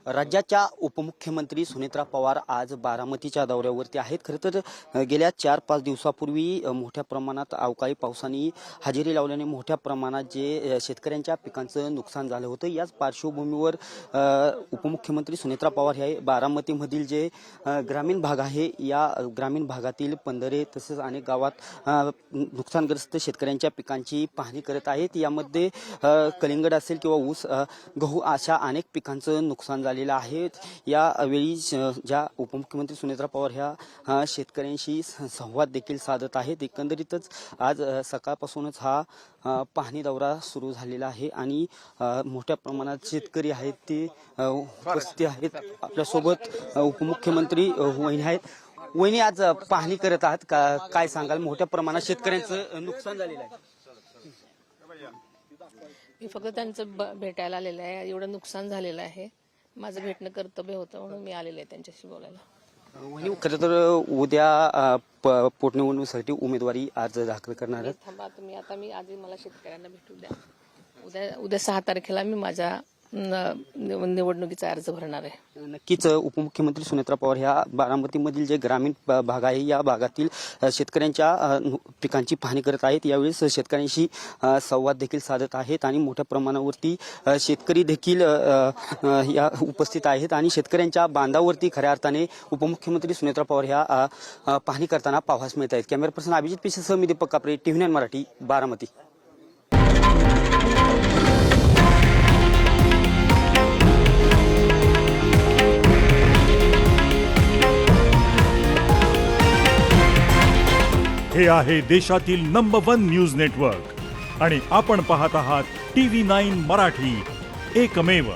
राज्याच्या उपमुख्यमंत्री सुनेत्रा पवार आज बारामतीच्या दौऱ्यावरती आहेत। खरं तर गेल्या 4-5 दिवसापूर्वी मोठ्या प्रमाणात अवकाळी पावसाने हजेरी लावल्याने मोठ्या प्रमाणात जे शेतकऱ्यांच्या पिकांचं नुकसान झालं होतं। याच पार्श्वभूमीवर उपमुख्यमंत्री सुनेत्रा पवार हे बारामतीमधील जे ग्रामीण भाग आहे या ग्रामीण भागातील पंधरे तसेच अनेक गावात नुकसानग्रस्त शेतकऱ्यांच्या पिकांची पाहणी करत आहेत। यामध्ये कलिंगड असेल किंवा ऊस गहू अशा अनेक पिकांचं नुकसान झालेलं आहे। यावेळी ज्या उपमुख्यमंत्री सुनेत्रा पवार ह्या शेतकऱ्यांशी संवाद देखील साधत आहेत। एकंदरीतच आज सकाळपासूनच हा पाहणी दौरा सुरू झालेला आहे आणि मोठ्या प्रमाणात शेतकरी आहेत ते उपस्थित आहेत। आपल्यासोबत उपमुख्यमंत्री वहिनी आहेत। वहिनी, आज पाहणी करत आहात काय सांगाल? मोठ्या प्रमाणात शेतकऱ्यांचं नुकसान झालेलं आहे। मी फक्त त्यांचं भेटायला आलेलं आहे। एवढं नुकसान झालेलं आहे, माझं भेटणं कर्तव्य होतं म्हणून मी आलेले आहे त्यांच्याशी बोलायला। वहिनी, खरं तर उद्या पोटनिवडणुकीसाठी उमेदवारी अर्ज दाखल करणार आहेत। थांबा तुम्ही, आता मी आधी मला शेतकऱ्यांना भेटू द्या। उद्या 6 तारखेला मी माझ्या निवडणुकीचा अर्ज भरणार आहे। नक्कीच उपमुख्यमंत्री सुनेत्रा पवार ह्या बारामतीमधील जे ग्रामीण भाग आहे या भागातील शेतकऱ्यांच्या पिकांची पाहणी करत आहेत। यावेळेस शेतकऱ्यांशी संवाद देखील साधत आहेत आणि मोठ्या प्रमाणावरती शेतकरी देखील या उपस्थित आहेत आणि शेतकऱ्यांच्या बांधावरती खऱ्या अर्थाने उपमुख्यमंत्री सुनेत्रा पवार ह्या पाहणी करताना पाहावयास मिळत आहेत। कॅमेरा पर्सन अभिजित पिसेसह मी दीपक कापरे, TV9 मराठी, बारामती। हे आहे देशातील नंबर 1 न्यूज नेटवर्क आणि आपण पाहत आहात TV9 मराठी, एकमेव।